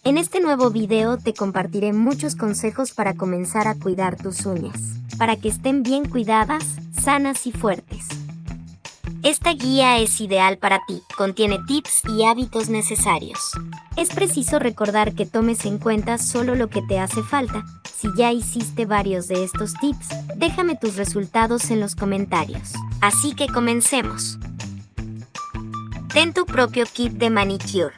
En este nuevo video te compartiré muchos consejos para comenzar a cuidar tus uñas, para que estén bien cuidadas, sanas y fuertes. Esta guía es ideal para ti, contiene tips y hábitos necesarios. Es preciso recordar que tomes en cuenta solo lo que te hace falta. Si ya hiciste varios de estos tips, déjame tus resultados en los comentarios. Así que comencemos. Ten tu propio kit de manicure.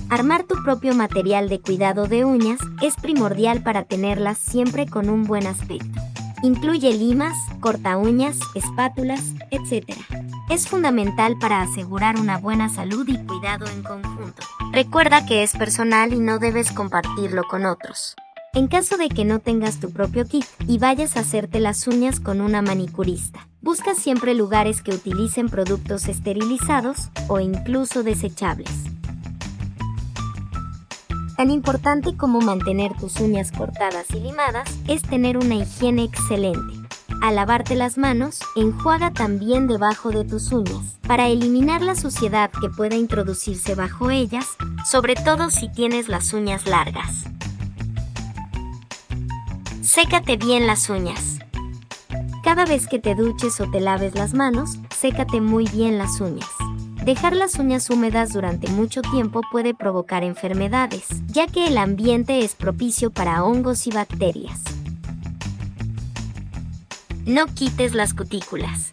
Armar tu propio material de cuidado de uñas es primordial para tenerlas siempre con un buen aspecto. Incluye limas, corta uñas, espátulas, etc. Es fundamental para asegurar una buena salud y cuidado en conjunto. Recuerda que es personal y no debes compartirlo con otros. En caso de que no tengas tu propio kit y vayas a hacerte las uñas con una manicurista, busca siempre lugares que utilicen productos esterilizados o incluso desechables. Tan importante como mantener tus uñas cortadas y limadas es tener una higiene excelente. Al lavarte las manos, enjuaga también debajo de tus uñas, para eliminar la suciedad que pueda introducirse bajo ellas, sobre todo si tienes las uñas largas. Sécate bien las uñas. Cada vez que te duches o te laves las manos, sécate muy bien las uñas. Dejar las uñas húmedas durante mucho tiempo puede provocar enfermedades, ya que el ambiente es propicio para hongos y bacterias. No quites las cutículas.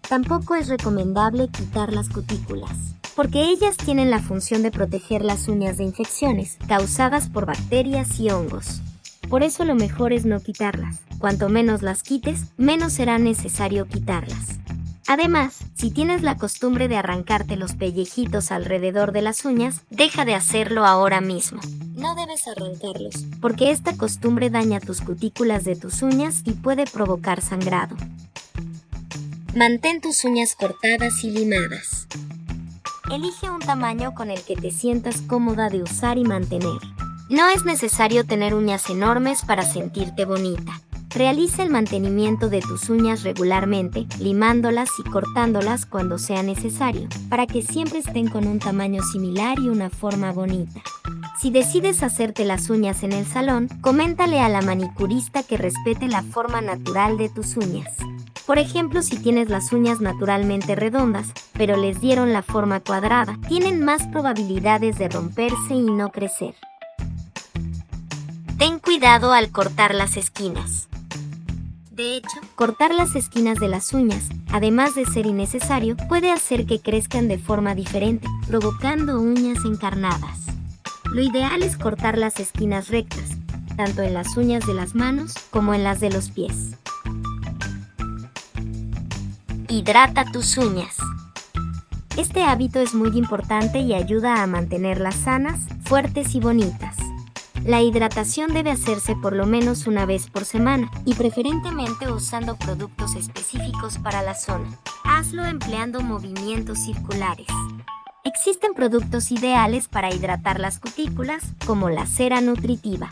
Tampoco es recomendable quitar las cutículas, porque ellas tienen la función de proteger las uñas de infecciones causadas por bacterias y hongos. Por eso lo mejor es no quitarlas. Cuanto menos las quites, menos será necesario quitarlas. Además, si tienes la costumbre de arrancarte los pellejitos alrededor de las uñas, deja de hacerlo ahora mismo. No debes arrancarlos, porque esta costumbre daña tus cutículas de tus uñas y puede provocar sangrado. Mantén tus uñas cortadas y limadas. Elige un tamaño con el que te sientas cómoda de usar y mantener. No es necesario tener uñas enormes para sentirte bonita. Realiza el mantenimiento de tus uñas regularmente, limándolas y cortándolas cuando sea necesario, para que siempre estén con un tamaño similar y una forma bonita. Si decides hacerte las uñas en el salón, coméntale a la manicurista que respete la forma natural de tus uñas. Por ejemplo, si tienes las uñas naturalmente redondas, pero les dieron la forma cuadrada, tienen más probabilidades de romperse y no crecer. Ten cuidado al cortar las esquinas. De hecho, cortar las esquinas de las uñas, además de ser innecesario, puede hacer que crezcan de forma diferente, provocando uñas encarnadas. Lo ideal es cortar las esquinas rectas, tanto en las uñas de las manos como en las de los pies. Hidrata tus uñas. Este hábito es muy importante y ayuda a mantenerlas sanas, fuertes y bonitas. La hidratación debe hacerse por lo menos una vez por semana y preferentemente usando productos específicos para la zona. Hazlo empleando movimientos circulares. Existen productos ideales para hidratar las cutículas, como la cera nutritiva.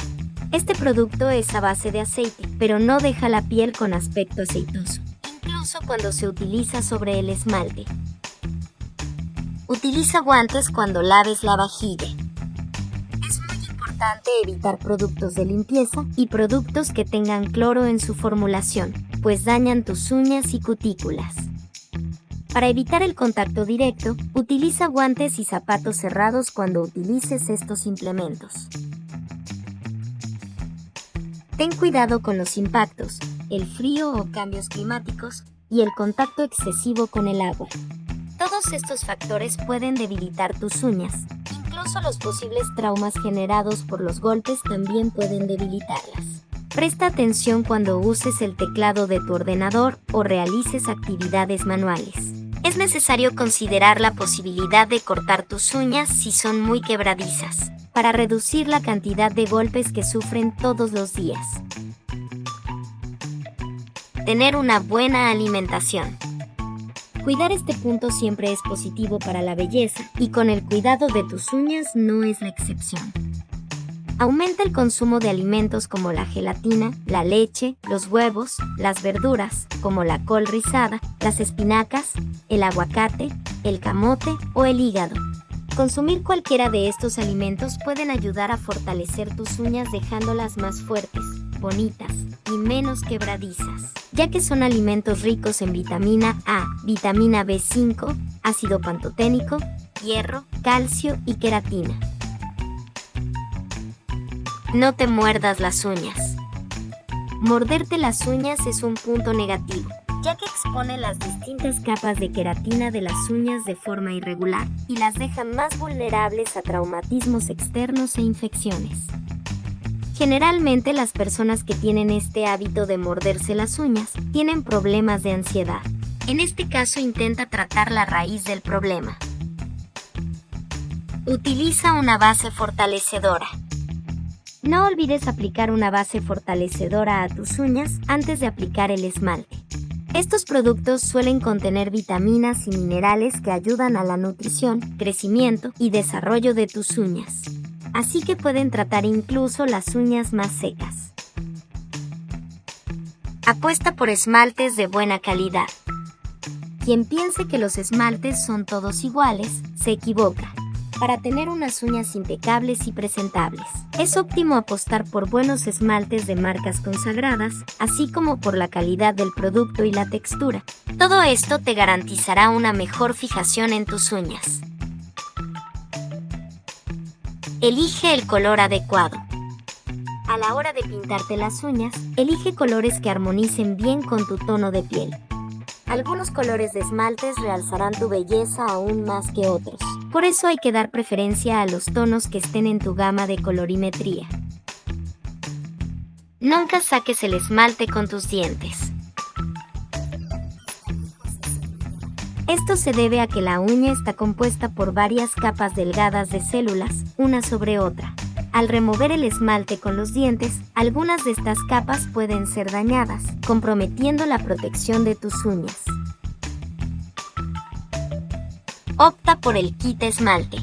Este producto es a base de aceite, pero no deja la piel con aspecto aceitoso, incluso cuando se utiliza sobre el esmalte. Utiliza guantes cuando laves la vajilla. Es importante evitar productos de limpieza y productos que tengan cloro en su formulación, pues dañan tus uñas y cutículas. Para evitar el contacto directo, utiliza guantes y zapatos cerrados cuando utilices estos implementos. Ten cuidado con los impactos, el frío o cambios climáticos y el contacto excesivo con el agua. Todos estos factores pueden debilitar tus uñas. Incluso los posibles traumas generados por los golpes también pueden debilitarlas. Presta atención cuando uses el teclado de tu ordenador o realices actividades manuales. Es necesario considerar la posibilidad de cortar tus uñas si son muy quebradizas, para reducir la cantidad de golpes que sufren todos los días. Tener una buena alimentación. Cuidar este punto siempre es positivo para la belleza y con el cuidado de tus uñas no es la excepción. Aumenta el consumo de alimentos como la gelatina, la leche, los huevos, las verduras, como la col rizada, las espinacas, el aguacate, el camote o el hígado. Consumir cualquiera de estos alimentos pueden ayudar a fortalecer tus uñas dejándolas más fuertes, bonitas y menos quebradizas, ya que son alimentos ricos en vitamina A, vitamina B5, ácido pantoténico, hierro, calcio y queratina. No te muerdas las uñas. Morderte las uñas es un punto negativo, ya que expone las distintas capas de queratina de las uñas de forma irregular y las deja más vulnerables a traumatismos externos e infecciones. Generalmente las personas que tienen este hábito de morderse las uñas tienen problemas de ansiedad. En este caso intenta tratar la raíz del problema. Utiliza una base fortalecedora. No olvides aplicar una base fortalecedora a tus uñas antes de aplicar el esmalte. Estos productos suelen contener vitaminas y minerales que ayudan a la nutrición, crecimiento y desarrollo de tus uñas. Así que pueden tratar incluso las uñas más secas. Apuesta por esmaltes de buena calidad. Quien piense que los esmaltes son todos iguales, se equivoca. Para tener unas uñas impecables y presentables, es óptimo apostar por buenos esmaltes de marcas consagradas, así como por la calidad del producto y la textura. Todo esto te garantizará una mejor fijación en tus uñas. Elige el color adecuado. A la hora de pintarte las uñas, elige colores que armonicen bien con tu tono de piel. Algunos colores de esmaltes realzarán tu belleza aún más que otros. Por eso hay que dar preferencia a los tonos que estén en tu gama de colorimetría. Nunca saques el esmalte con tus dientes. Esto se debe a que la uña está compuesta por varias capas delgadas de células, una sobre otra. Al remover el esmalte con los dientes, algunas de estas capas pueden ser dañadas, comprometiendo la protección de tus uñas. Opta por el quita esmalte.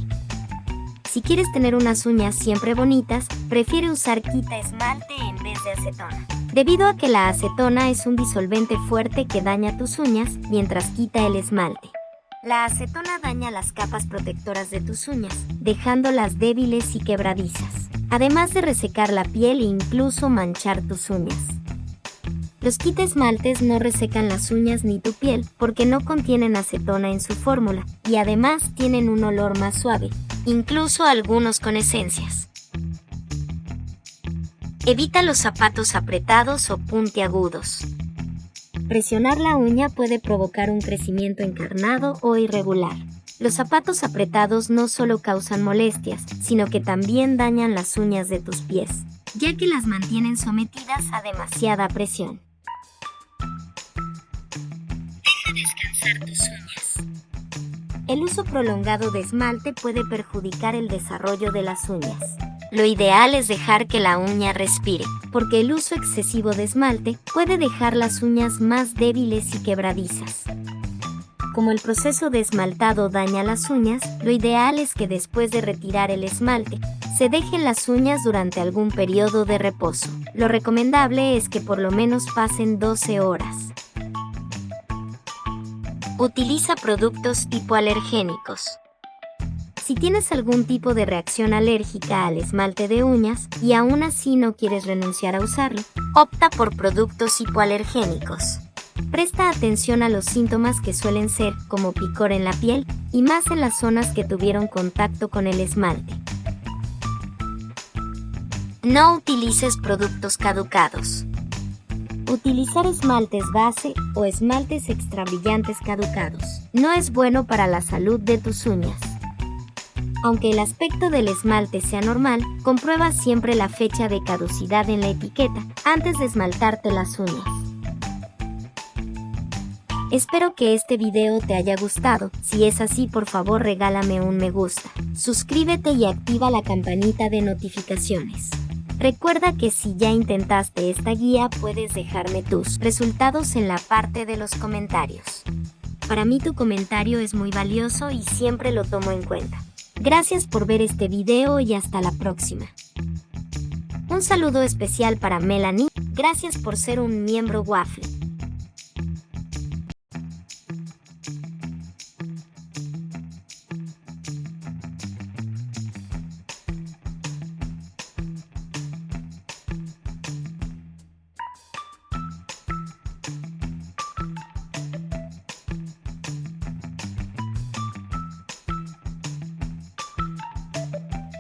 Si quieres tener unas uñas siempre bonitas, prefiere usar quita esmalte en vez de acetona, debido a que la acetona es un disolvente fuerte que daña tus uñas mientras quita el esmalte. La acetona daña las capas protectoras de tus uñas, dejándolas débiles y quebradizas, además de resecar la piel e incluso manchar tus uñas. Los quita esmaltes no resecan las uñas ni tu piel porque no contienen acetona en su fórmula y además tienen un olor más suave, incluso algunos con esencias. Evita los zapatos apretados o puntiagudos. Presionar la uña puede provocar un crecimiento encarnado o irregular. Los zapatos apretados no solo causan molestias, sino que también dañan las uñas de tus pies, ya que las mantienen sometidas a demasiada presión. Deja descansar tus uñas. El uso prolongado de esmalte puede perjudicar el desarrollo de las uñas. Lo ideal es dejar que la uña respire, porque el uso excesivo de esmalte puede dejar las uñas más débiles y quebradizas. Como el proceso de esmaltado daña las uñas, lo ideal es que después de retirar el esmalte, se dejen las uñas durante algún periodo de reposo. Lo recomendable es que por lo menos pasen 12 horas. Utiliza productos hipoalergénicos. Si tienes algún tipo de reacción alérgica al esmalte de uñas y aún así no quieres renunciar a usarlo, opta por productos hipoalergénicos. Presta atención a los síntomas que suelen ser como picor en la piel y más en las zonas que tuvieron contacto con el esmalte. No utilices productos caducados. Utilizar esmaltes base o esmaltes extra brillantes caducados no es bueno para la salud de tus uñas. Aunque el aspecto del esmalte sea normal, comprueba siempre la fecha de caducidad en la etiqueta antes de esmaltarte las uñas. Espero que este video te haya gustado. Si es así, por favor regálame un me gusta. Suscríbete y activa la campanita de notificaciones. Recuerda que si ya intentaste esta guía, puedes dejarme tus resultados en la parte de los comentarios. Para mí tu comentario es muy valioso y siempre lo tomo en cuenta. Gracias por ver este video y hasta la próxima. Un saludo especial para Melanie. Gracias por ser un miembro Waffle.